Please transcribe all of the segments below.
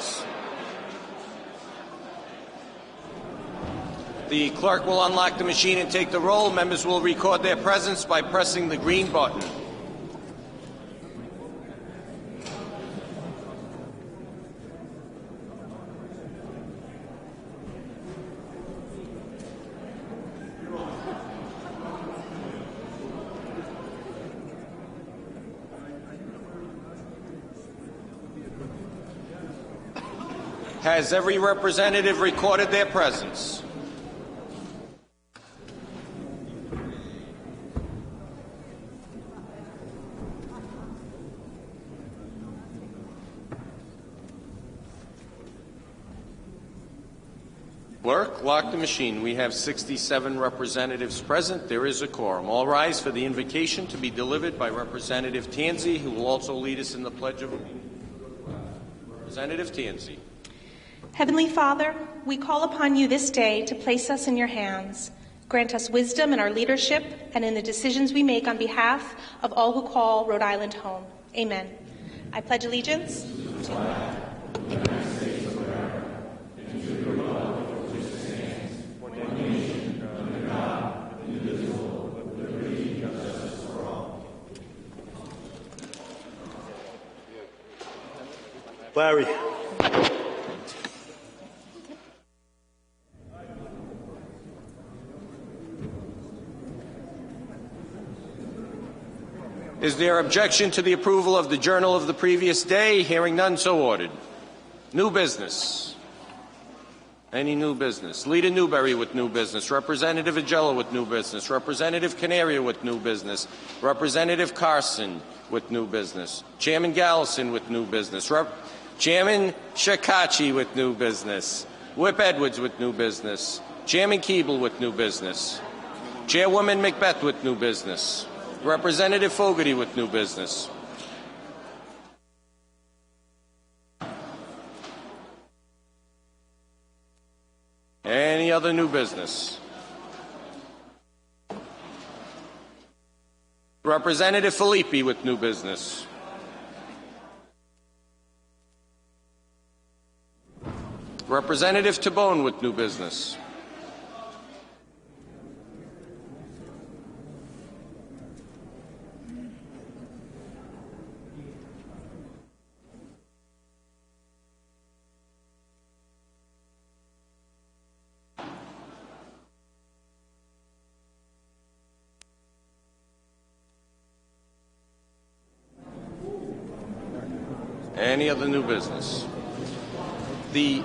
presence. The clerk will unlock the machine and take the roll. Members will record their presence by pressing the green button. Has every representative recorded their presence? Clerk, lock the machine. We have 67 representatives present. There is a quorum. All rise for the invocation to be delivered by Representative Tansey, who will also lead us in the Pledge of Allegiance. Representative Tansey. Heavenly Father, we call upon you this day to place us in your hands. Grant us wisdom in our leadership and in the decisions we make on behalf of all who call Rhode Island home. Amen. I pledge allegiance to the flag of the United States of America and to the republic for which it stands, one nation, under God, indivisible, with liberty and justice for all. Larry. Is there objection to the approval of the journal of the previous day? Hearing none, so ordered. New business. Any new business? Leader Newberry with new business. Representative Agello with new business. Representative Canaria with new business. Representative Carson with new business. Chairman Gallison with new business. Chairman Shakachi with new business. Whip Edwards with new business. Chairman Keeble with new business. Chairwoman Macbeth with new business. Representative Fogarty with new business. Any other new business? Representative Filippi with new business. Representative Tabone with new business. Any other new business? The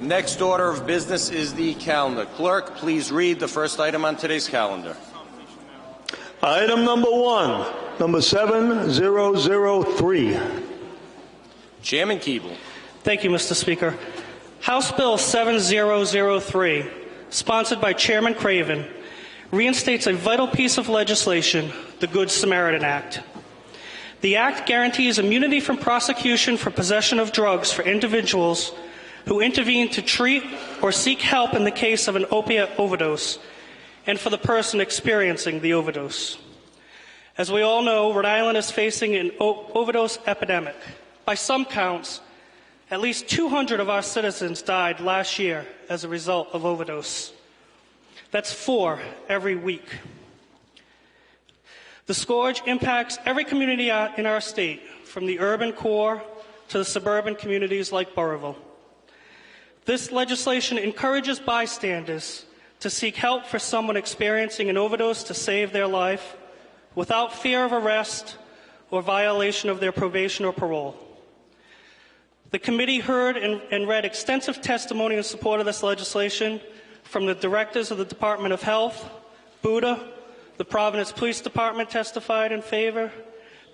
next order of business is the calendar. Clerk, please read the first item on today's calendar. Item number 1, number 7003. Chairman Keeble. Thank you, Mr. Speaker. House Bill 7003, sponsored by Chairman Craven, reinstates a vital piece of legislation, the Good Samaritan Act. The Act guarantees immunity from prosecution for possession of drugs for individuals who intervene to treat or seek help in the case of an opiate overdose and for the person experiencing the overdose. As we all know, Rhode Island is facing an overdose epidemic. By some counts, at least 200 of our citizens died last year as a result of overdose. That's 4 every week. The scourge impacts every community in our state, from the urban core to the suburban communities like Burrillville. This legislation encourages bystanders to seek help for someone experiencing an overdose to save their life without fear of arrest or violation of their probation or parole. The committee heard and read extensive testimony in support of this legislation from the directors of the Department of Health, Buddha. The Providence Police Department testified in favor,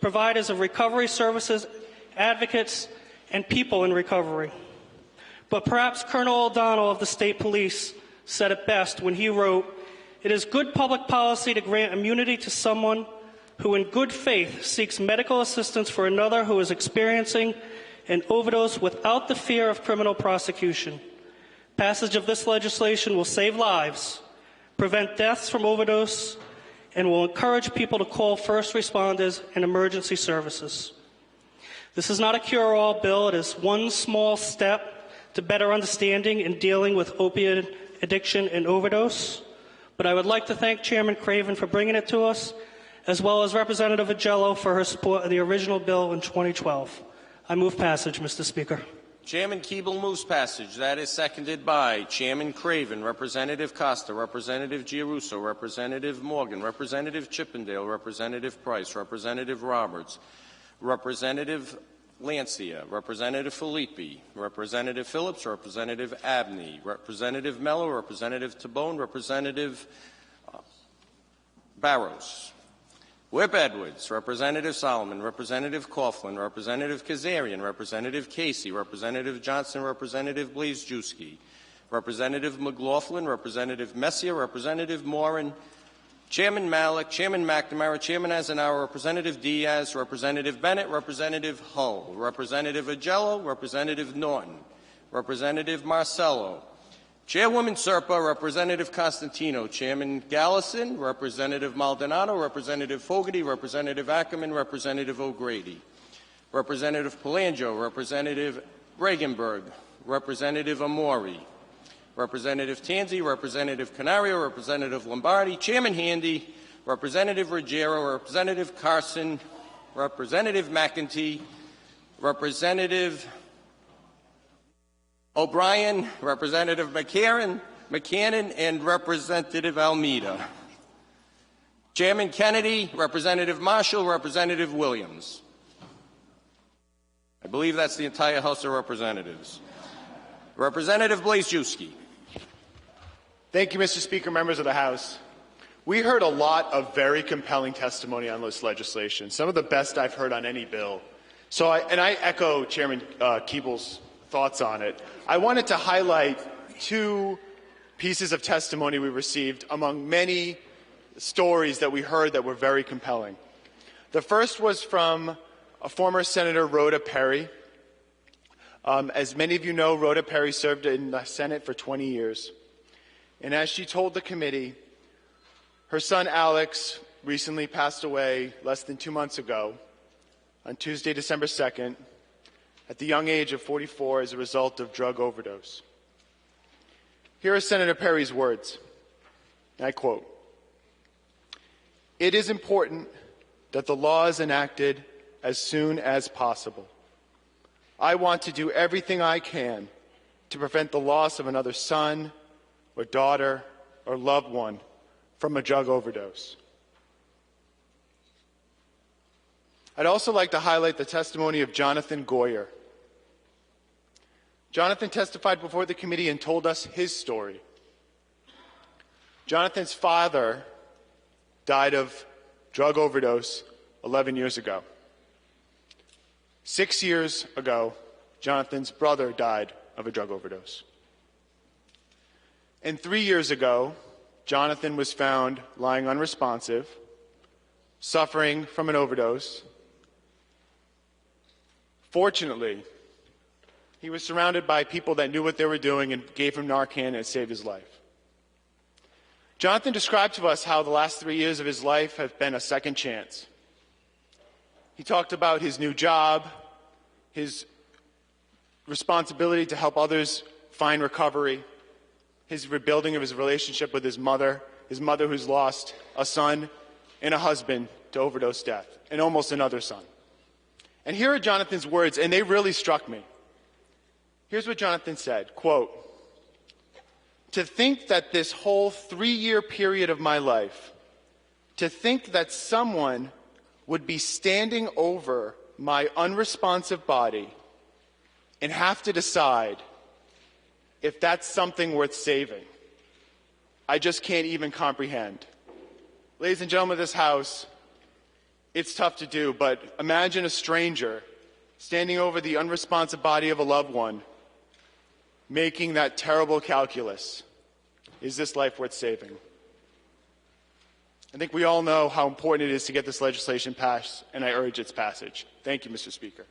providers of recovery services, advocates, and people in recovery. But perhaps Colonel O'Donnell of the State Police said it best when he wrote, "It is good public policy to grant immunity to someone who in good faith seeks medical assistance for another who is experiencing an overdose without the fear of criminal prosecution. Passage of this legislation will save lives, prevent deaths from overdose, and will encourage people to call first responders and emergency services." This is not a cure-all bill. It is one small step to better understanding and dealing with opiate addiction and overdose. But I would like to thank Chairman Craven for bringing it to us, as well as Representative Agello for her support of the original bill in 2012. I move passage, Mr. Speaker. Chairman Keeble moves passage. That is seconded by Chairman Craven, Representative Costa, Representative Giarrusso, Representative Morgan, Representative Chippendale, Representative Price, Representative Roberts, Representative Lancia, Representative Filippi, Representative Phillips, Representative Abney, Representative Mello, Representative Tabone, Representative Barros, Whip Edwards, Representative Solomon, Representative Coughlin, Representative Kazarian, Representative Casey, Representative Johnson, Representative Blazejewski, Representative McLaughlin, Representative Messier, Representative Morin, Chairman Malik, Chairman McNamara, Chairman Azenauer, Representative Diaz, Representative Bennett, Representative Hull, Representative Agello, Representative Norton, Representative Marcello, Chairwoman Serpa, Representative Costantino, Chairman Gallison, Representative Maldonado, Representative Fogarty, Representative Ackerman, Representative O'Grady, Representative Palangio, Representative Regenberg, Representative Amori, Representative Tanzi, Representative Canario, Representative Lombardi, Chairman Handy, Representative Ruggiero, Representative Carson, Representative McEntee, Representative O'Brien, Representative McCannon, and Representative Almeida. Chairman Kennedy, Representative Marshall, Representative Williams. I believe that's the entire House of Representatives. Representative Blazejewski. Thank you, Mr. Speaker, members of the House. We heard a lot of very compelling testimony on this legislation, some of the best I've heard on any bill. I echo Chairman Keeble's thoughts on it. I wanted to highlight two pieces of testimony we received among many stories that we heard that were very compelling. The first was from a former Senator Rhoda Perry. As many of you know, Rhoda Perry served in the Senate for 20 years. And as she told the committee, her son Alex recently passed away less than 2 months ago, on Tuesday, December 2nd, at the young age of 44 as a result of drug overdose. Here are Senator Perry's words, and I quote, "It is important that the law is enacted as soon as possible. I want to do everything I can to prevent the loss of another son or daughter or loved one from a drug overdose." I'd also like to highlight the testimony of Jonathan Goyer. Jonathan testified before the committee and told us his story. Jonathan's father died of drug overdose 11 years ago. 6 years ago, Jonathan's brother died of a drug overdose. And 3 years ago, Jonathan was found lying unresponsive, suffering from an overdose. Fortunately, he was surrounded by people that knew what they were doing and gave him Narcan, and it saved his life. Jonathan described to us how the last 3 years of his life have been a second chance. He talked about his new job, his responsibility to help others find recovery, his rebuilding of his relationship with his mother who's lost a son and a husband to overdose death, and almost another son. And here are Jonathan's words, and they really struck me. Here's what Jonathan said, quote, "To think that this whole 3-year period of my life, to think that someone would be standing over my unresponsive body and have to decide if that's something worth saving, I just can't even comprehend." Ladies and gentlemen of this House, it's tough to do, but imagine a stranger standing over the unresponsive body of a loved one, making that terrible calculus. Is this life worth saving? I think we all know how important it is to get this legislation passed, and I urge its passage. Thank you, Mr. Speaker.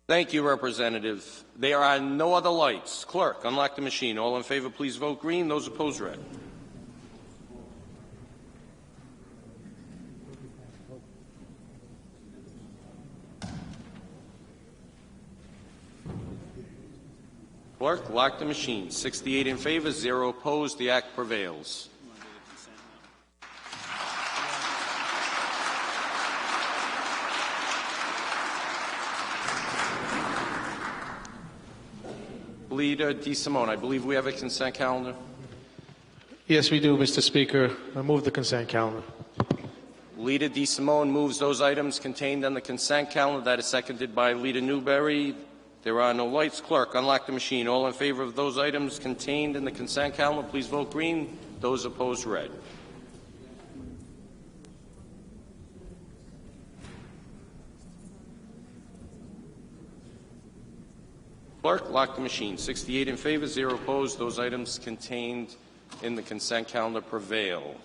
Thank you, Representative. There are no other lights. Clerk, unlock the machine. All in favor, please vote green. Those opposed, red. Clerk, lock the machine. 68 in favor, 0 opposed. The act prevails. Leader DeSimone, I believe we have a consent calendar. Yes, we do, Mr. Speaker. I move the consent calendar. Leader DeSimone moves those items contained on the consent calendar. That is seconded by Leader Newberry. There are no lights. Clerk, unlock the machine. All in favor of those items contained in the consent calendar, please vote green. Those opposed, red. Clerk, lock the machine. 68 in favor, 0 opposed. Those items contained in the consent calendar prevail.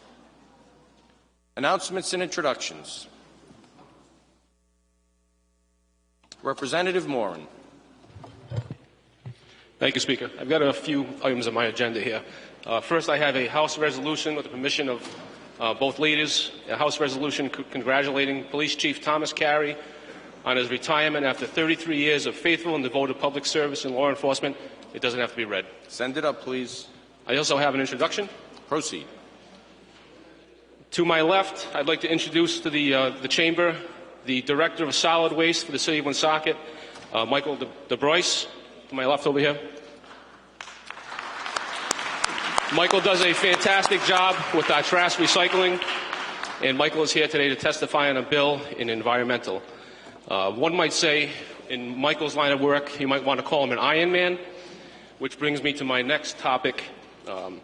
Announcements and introductions. Representative Morin. Thank you, Speaker. I've got a few items on my agenda here. First, I have a House resolution with the permission of both leaders, a House resolution congratulating Police Chief Thomas Carey on his retirement after 33 years of faithful and devoted public service in law enforcement. It doesn't have to be read. Send it up, please. I also have an introduction. Proceed. To my left, I'd like to introduce to the Chamber the Director of Solid Waste for the City of Woonsocket, Michael DeBrois. To my left over here. Michael does a fantastic job with our trash recycling, and Michael is here today to testify on a bill in environmental. One might say, in Michael's line of work, you might want to call him an Iron Man, which brings me to my next topic. On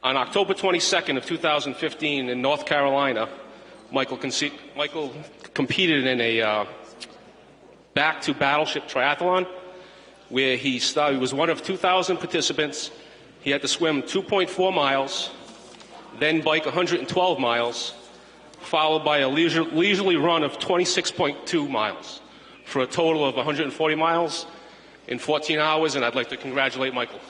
October 22nd of 2015 in North Carolina, Michael competed in a back-to-battleship triathlon, where he was one of 2,000 participants. He had to swim 2.4 miles, then bike 112 miles, followed by a leisurely run of 26.2 miles, for a total of 140 miles in 14 hours, and I'd like to congratulate Michael.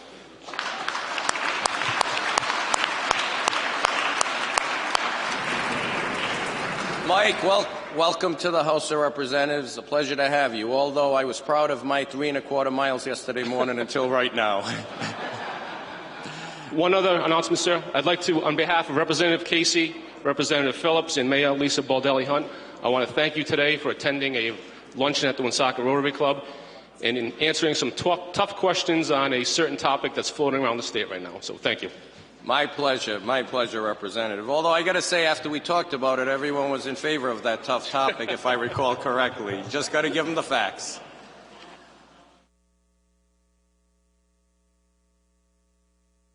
Mike, welcome to the House of Representatives. A pleasure to have you, although I was proud of my 3.25 miles yesterday morning until right now. One other announcement, sir. I'd like to, on behalf of Representative Casey, Representative Phillips, and Mayor Lisa Baldelli-Hunt, I want to thank you today for attending a luncheon at the Woonsocket Rotary Club and in answering some tough questions on a certain topic that's floating around the state right now. So thank you. My pleasure, Representative. Although I got to say, after we talked about it, everyone was in favor of that tough topic, if I recall correctly. Just got to give them the facts.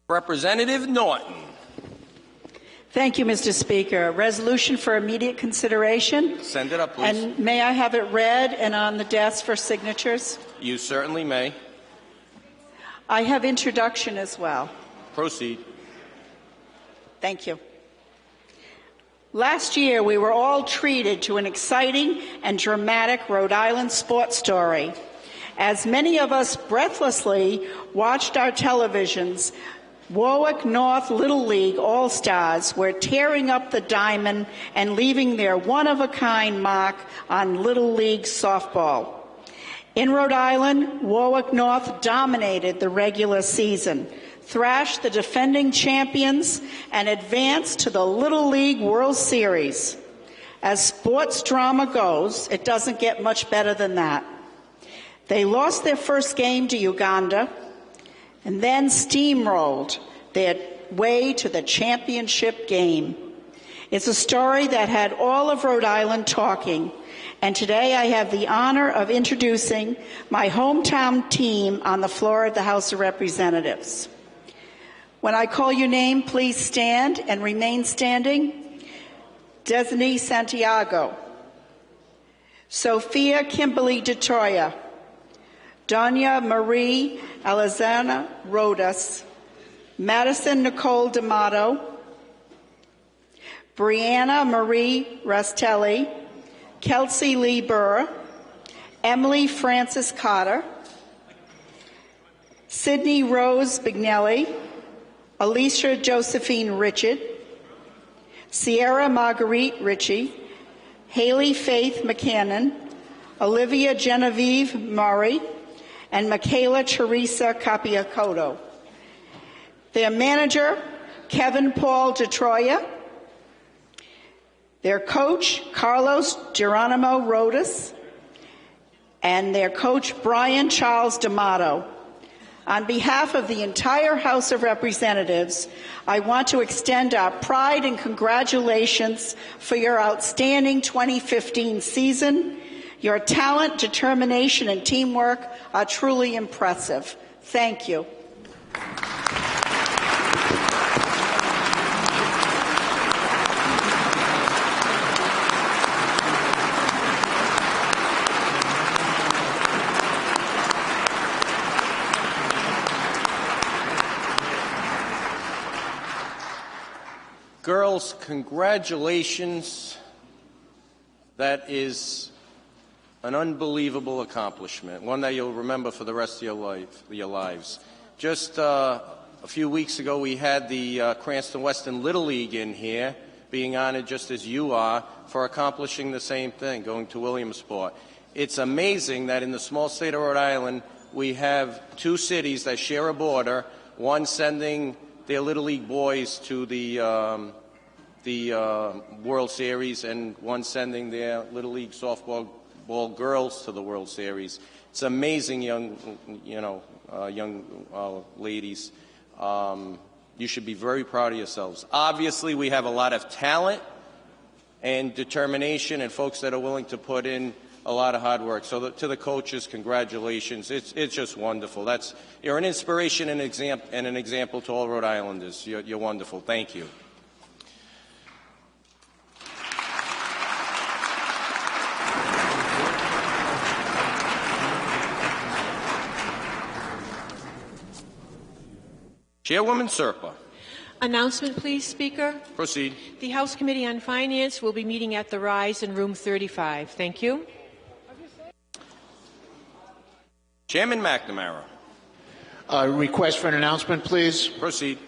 Representative Norton. Thank you, Mr. Speaker. A resolution for immediate consideration. Send it up, please. And may I have it read and on the desk for signatures? You certainly may. I have introduction as well. Proceed. Thank you. Last year, we were all treated to an exciting and dramatic Rhode Island sports story. As many of us breathlessly watched our televisions, Warwick North Little League All-Stars were tearing up the diamond and leaving their one-of-a-kind mark on Little League softball. In Rhode Island, Warwick North dominated the regular season, thrashed the defending champions, and advanced to the Little League World Series. As sports drama goes, it doesn't get much better than that. They lost their first game to Uganda and then steamrolled their way to the championship game. It's a story that had all of Rhode Island talking, and today I have the honor of introducing my hometown team on the floor of the House of Representatives. When I call your name, please stand and remain standing. Desney Santiago, Sophia Kimberly DeTroya, Donya Marie Alexandra Rodas, Madison Nicole D'Amato, Brianna Marie Rastelli, Kelsey Lee Burr, Emily Francis Carter, Sydney Rose Bignelli, Alicia Josephine Richard, Sierra Marguerite Ritchie, Haley Faith McCannon, Olivia Genevieve Murray, and Michaela Teresa Capiacoto. Their manager, Kevin Paul DeTroya. Their coach, Carlos Geronimo Rodas. And their coach, Brian Charles D'Amato. On behalf of the entire House of Representatives, I want to extend our pride and congratulations for your outstanding 2015 season. Your talent, determination, and teamwork are truly impressive. Thank you. Girls, congratulations. That is an unbelievable accomplishment, one that you'll remember for the rest of your lives. Just a few weeks ago, we had the Cranston Weston Little League in here, being honored just as you are for accomplishing the same thing, going to Williamsport. It's amazing that in the small state of Rhode Island, we have two cities that share a border, one sending their Little League boys to the World Series, and one sending their Little League softball girls to the World Series. It's amazing, young ladies. You should be very proud of yourselves. Obviously, we have a lot of talent and determination, and folks that are willing to put in a lot of hard work. So to the coaches, congratulations. It's just wonderful. You're an inspiration and an example to all Rhode Islanders. You're wonderful. Thank you. Chairwoman Serpa. Announcement, please, Speaker. Proceed. The House Committee on Finance will be meeting at the Rise in room 35. Thank you. Chairman McNamara. Request for an announcement, please. Proceed.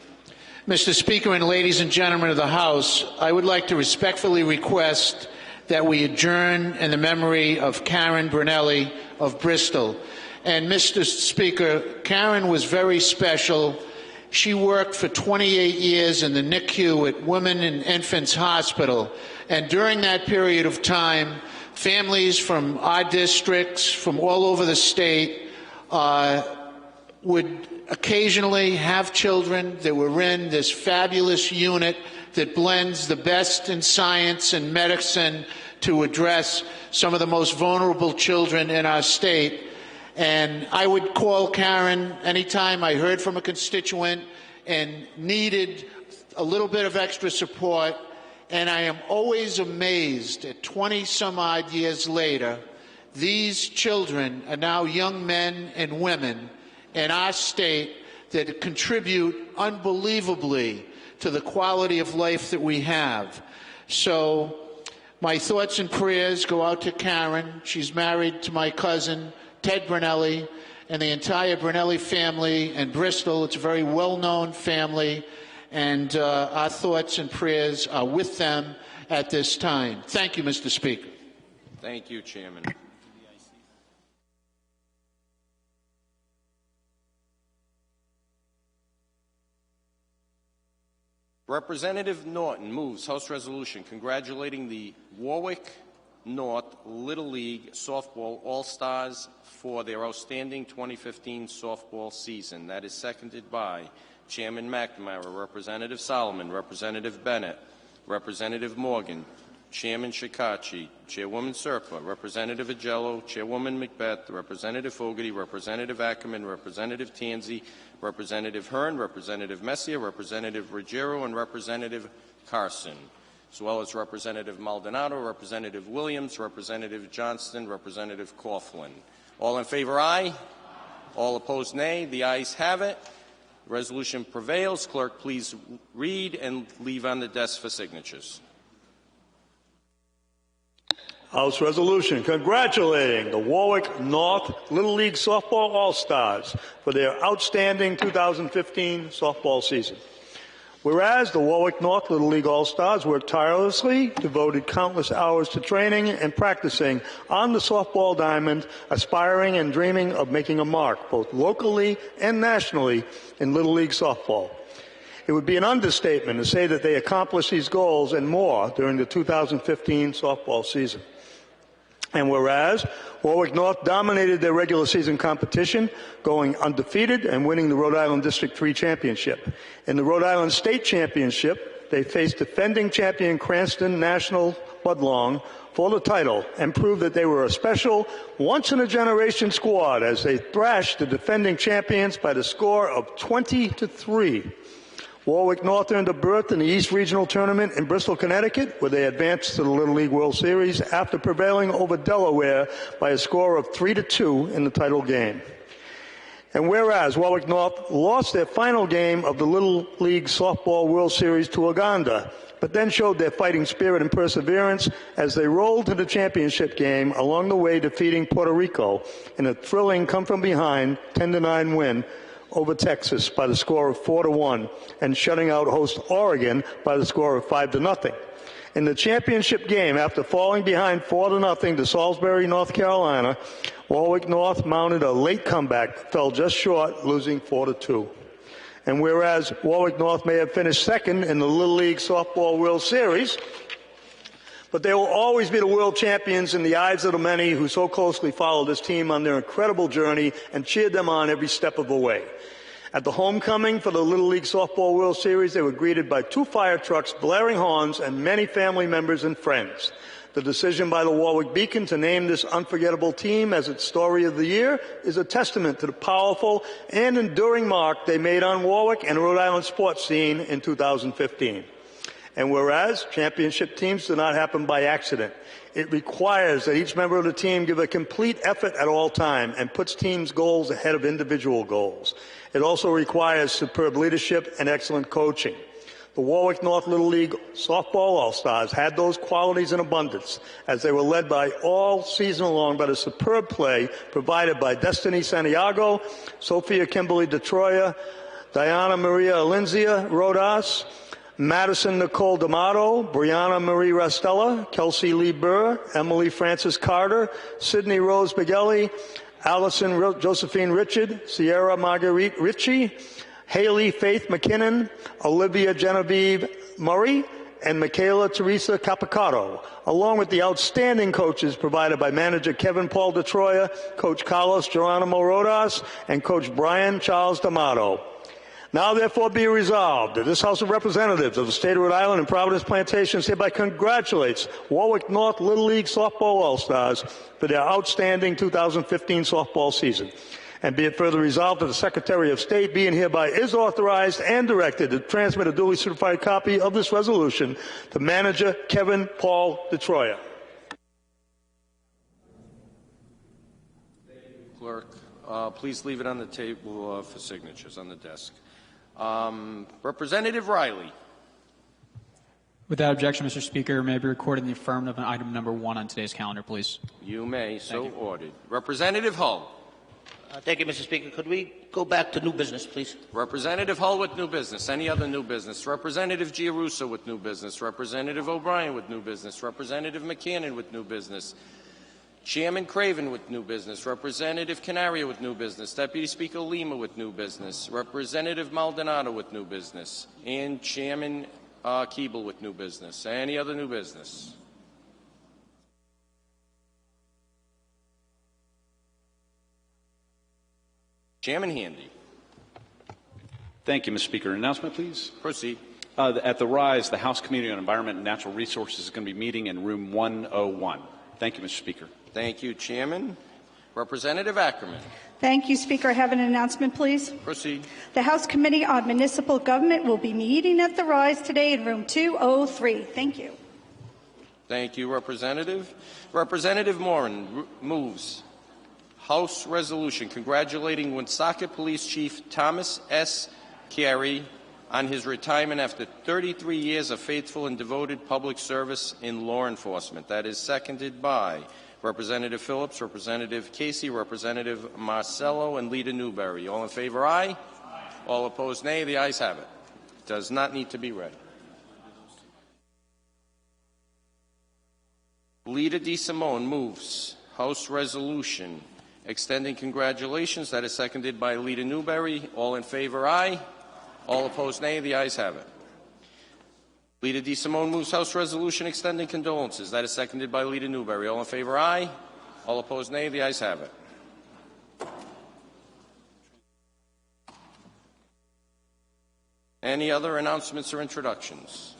Mr. Speaker and ladies and gentlemen of the House, I would like to respectfully request that we adjourn in the memory of Karen Brunelli of Bristol. And Mr. Speaker, Karen was very special. She worked for 28 years in the NICU at Women and Infants Hospital. And during that period of time, families from our districts, from all over the state, would occasionally have children that were in this fabulous unit that blends the best in science and medicine to address some of the most vulnerable children in our state. And I would call Karen anytime I heard from a constituent and needed a little bit of extra support. And I am always amazed at 20-some-odd years later, these children are now young men and women in our state that contribute unbelievably to the quality of life that we have. So my thoughts and prayers go out to Karen. She's married to my cousin, Ted Brunelli, and the entire Brunelli family in Bristol. It's a very well-known family, and our thoughts and prayers are with them at this time. Thank you, Mr. Speaker. Thank you, Chairman. Representative Norton moves House Resolution congratulating the Warwick North Little League Softball All-Stars for their outstanding 2015 softball season. That is seconded by Chairman McNamara, Representative Solomon, Representative Bennett, Representative Morgan, Chairman Shikachi, Chairwoman Serpa, Representative Agello, Chairwoman Macbeth, Representative Fogarty, Representative Ackerman, Representative Tanzi, Representative Hearn, Representative Messier, Representative Ruggiero, and Representative Carson, as well as Representative Maldonado, Representative Williams, Representative Johnston, Representative Coughlin. All in favor, aye. All opposed, nay. The ayes have it. Resolution prevails. Clerk, please read and leave on the desk for signatures. House Resolution congratulating the Warwick North Little League Softball All-Stars for their outstanding 2015 softball season. Whereas the Warwick North Little League All-Stars worked tirelessly, devoted countless hours to training and practicing on the softball diamond, aspiring and dreaming of making a mark, both locally and nationally, in Little League softball. It would be an understatement to say that they accomplished these goals and more during the 2015 softball season. And whereas Warwick North dominated their regular season competition, going undefeated and winning the Rhode Island District 3 Championship. In the Rhode Island State Championship, they faced defending champion Cranston National Budlong for the title and proved that they were a special, once-in-a-generation squad as they thrashed the defending champions by the score of 20-3. Warwick North earned a berth in the East Regional Tournament in Bristol, Connecticut, where they advanced to the Little League World Series after prevailing over Delaware by a score of 3-2 in the title game. And whereas Warwick North lost their final game of the Little League Softball World Series to Uganda, but then showed their fighting spirit and perseverance as they rolled to the championship game, along the way defeating Puerto Rico in a thrilling come-from-behind 10-9 win over Texas by the score of 4-1 and shutting out host Oregon by the score of 5-0. In the championship game, after falling behind 4-0 to Salisbury, North Carolina, Warwick North mounted a late comeback, but fell just short, losing 4-2. And whereas Warwick North may have finished second in the Little League Softball World Series, but they will always be the world champions in the eyes of the many who so closely followed this team on their incredible journey and cheered them on every step of the way. At the homecoming for the Little League Softball World Series, they were greeted by 2 fire trucks, blaring horns, and many family members and friends. The decision by the Warwick Beacon to name this unforgettable team as its story of the year is a testament to the powerful and enduring mark they made on Warwick and Rhode Island sports scene in 2015. And whereas championship teams do not happen by accident, it requires that each member of the team give a complete effort at all time and puts teams' goals ahead of individual goals. It also requires superb leadership and excellent coaching. The Warwick North Little League Softball All-Stars had those qualities in abundance as they were led by all season long by the superb play provided by Destiny Santiago, Sophia Kimberly DeTroya, Diana Maria Alinzia Rodas, Madison Nicole D'Amato, Brianna Marie Rastella, Kelsey Lee Burr, Emily Francis Carter, Sydney Rose Bigelli, Allison Josephine Richard, Sierra Marguerite Ritchie, Haley Faith McKinnon, Olivia Genevieve Murray, and Michaela Teresa Capicato, along with the outstanding coaches provided by manager Kevin Paul DeTroya, Coach Carlos Geronimo Rodas, and Coach Brian Charles D'Amato. Now, therefore, be resolved that this House of Representatives of the State of Rhode Island and Providence Plantations hereby congratulates Warwick North Little League Softball All-Stars for their outstanding 2015 softball season. And be it further resolved that the Secretary of State be and hereby is authorized and directed to transmit a duly certified copy of this resolution to manager Kevin Paul DeTroya. Clerk, please leave it on the table for signatures on the desk. Representative Riley. Without objection, Mr. Speaker, may I be recorded in the affirmative on item number 1 on today's calendar, please? You may, so ordered. Representative Hull. Thank you, Mr. Speaker. Could we go back to new business, please? Representative Hull with new business. Any other new business? Representative Giarrusso with new business. Representative O'Brien with new business. Representative McCannon with new business. Chairman Craven with new business. Representative Canaria with new business. Deputy Speaker Lima with new business. Representative Maldonado with new business. And Chairman Keeble with new business. Any other new business? Chairman Handy. Thank you, Mr. Speaker. An announcement, please. Proceed. At the RISE, the House Committee on Environment and Natural Resources is going to be meeting in room 101. Thank you, Mr. Speaker. Thank you, Chairman. Representative Ackerman. Thank you, Speaker. I have an announcement, please. Proceed. The House Committee on Municipal Government will be meeting at the RISE today in room 203. Thank you. Thank you, Representative. Representative Moran moves House resolution congratulating Woonsocket Police Chief Thomas S. Carey on his retirement after 33 years of faithful and devoted public service in law enforcement. That is seconded by Representative Phillips, Representative Casey, Representative Marcello, and Leader Newberry. All in favor, aye. All opposed, nay. The ayes have it. Does not need to be read. Lita DeSimone moves House Resolution extending congratulations. That is seconded by Lita Newberry. All in favor, aye. All opposed, nay. The ayes have it. Lita DeSimone moves House Resolution extending condolences. That is seconded by Lita Newberry. All in favor, aye. All opposed, nay. The ayes have it. Any other announcements or introductions?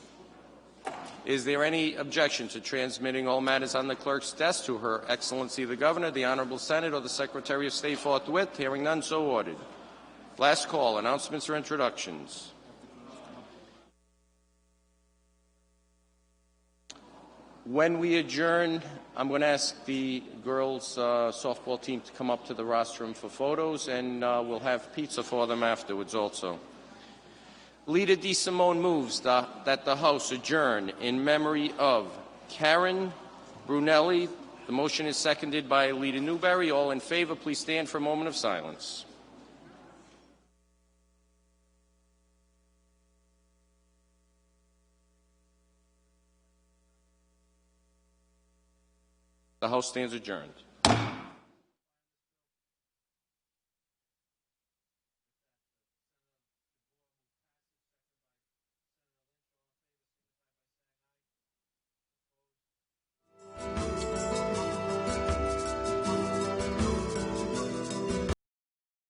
Is there any objection to transmitting all matters on the clerk's desk to Her Excellency the Governor, the Honorable Senate, or the Secretary of State forthwith? Hearing none, so ordered. Last call. Announcements or introductions? When we adjourn, I'm going to ask the girls' softball team to come up to the rostrum for photos, and we'll have pizza for them afterwards also. Lita DeSimone moves that the House adjourn in memory of Karen Brunelli. The motion is seconded by Lita Newberry. All in favor, please stand for a moment of silence. The House stands adjourned.